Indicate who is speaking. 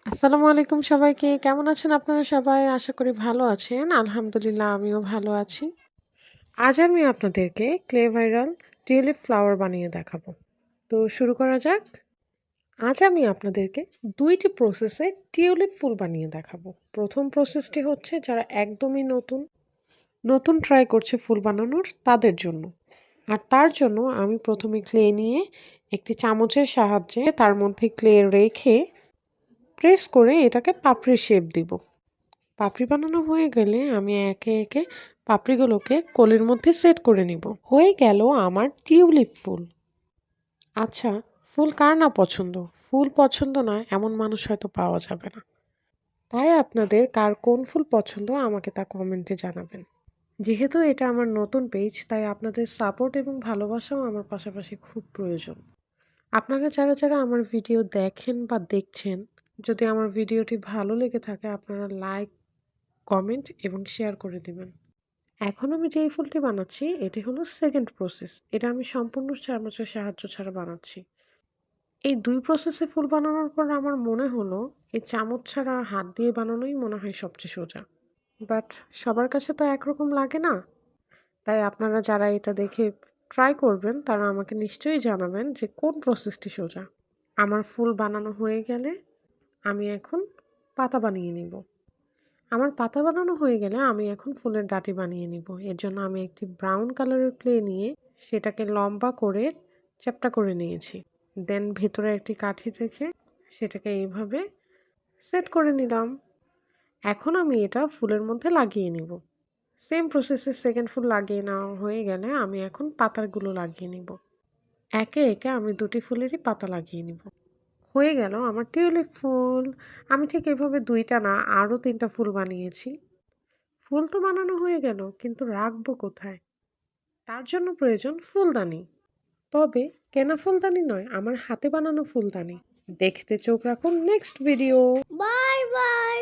Speaker 1: আসসালামু আলাইকুম সবাইকে। কেমন আছেন আপনারা সবাই? আশা করি ভালো আছেন। আলহামদুলিল্লাহ আমিও ভালো আছি। আজ আমি আপনাদেরকে ক্লে ভাইরাল টিউলিপ ফ্লাওয়ার বানিয়ে দেখাবো। তো শুরু করা যাক। আজ আমি আপনাদেরকে ২ টি প্রসেসে টিউলিপ ফুল বানিয়ে দেখাবো। ১ম প্রসেসটি হচ্ছে যারা একদমই নতুন ট্রাই করছে ফুল বানানোর তাদের জন্য। আর তার জন্য আমি ১ম এ ক্লে নিয়ে একটি চামচের সাহায্যে তার মধ্যে ক্লে রেখে প্রেস করে এটাকে পাপড়ির শেপ দিব। পাপড়ি বানানো হয়ে গেলে আমি একে একে পাপড়িগুলোকে কোলের মধ্যে সেট করে নিব। হয়ে গেল আমার টিউলিপ ফুল। আচ্ছা, ফুল কার না পছন্দ? ফুল পছন্দ নয় এমন মানুষ হয়তো পাওয়া যাবে না। তাই আপনাদের কার কোন ফুল পছন্দ আমাকে তা কমেন্টে জানাবেন। যেহেতু এটা আমার নতুন পেজ তাই আপনাদের সাপোর্ট এবং ভালোবাসাও আমার পাশাপাশি খুব প্রয়োজন। আপনারা যারা আমার ভিডিও দেখেন বা দেখছেন, যদি আমার ভিডিওটি ভালো লেগে থাকে আপনারা লাইক, কমেন্ট এবং শেয়ার করে দিবেন। এখন আমি যেই ফুলটি বানাচ্ছি এটি হলো সেকেন্ড প্রসেস। এটা আমি সম্পূর্ণ চামচের সাহায্য ছাড়া বানাচ্ছি। এই ২ প্রসেসে ফুল বানানোর পর আমার মনে হলো এই চামচ ছাড়া হাত দিয়ে বানানোই মনে হয় সবচেয়ে সোজা। বাট সবার কাছে তো একরকম লাগে না। তাই আপনারা যারা এটা দেখে ট্রাই করবেন তারা আমাকে নিশ্চয়ই জানাবেন যে কোন প্রসেসটি সোজা। আমার ফুল বানানো হয়ে গেলে আমি এখন পাতা বানিয়ে নিব। আমার পাতা বানানো হয়ে গেলে আমি এখন ফুলের ডাঁটি বানিয়ে নিব। এর জন্য আমি একটি ব্রাউন কালারের ক্লে নিয়ে সেটাকে লম্বা করে চ্যাপ্টা করে নিয়েছি। দেন ভেতরে একটি কাঠি রেখে সেটাকে এইভাবে সেট করে নিলাম। এখন আমি এটা ফুলের মধ্যে লাগিয়ে নিব। সেম প্রসেসে সেকেন্ড ফুল লাগিয়ে নেওয়া হয়ে গেলে আমি এখন পাতাগুলো লাগিয়ে নিব। একে একে আমি ২ টি ফুলেরই পাতা লাগিয়ে নিব। হয়ে গেল আমার টিউলিপ ফুল। আমি ঠিক এভাবে ২ টা না আরও ৩ টা ফুল বানিয়েছি। ফুল তো বানানো হয়ে গেল কিন্তু রাখবো কোথায়? তার জন্য প্রয়োজন ফুলদানি। তবে কেনা ফুলদানি নয়, আমার হাতে বানানো ফুলদানি। দেখতে চোখ রাখুন নেক্সট ভিডিও। Bye bye.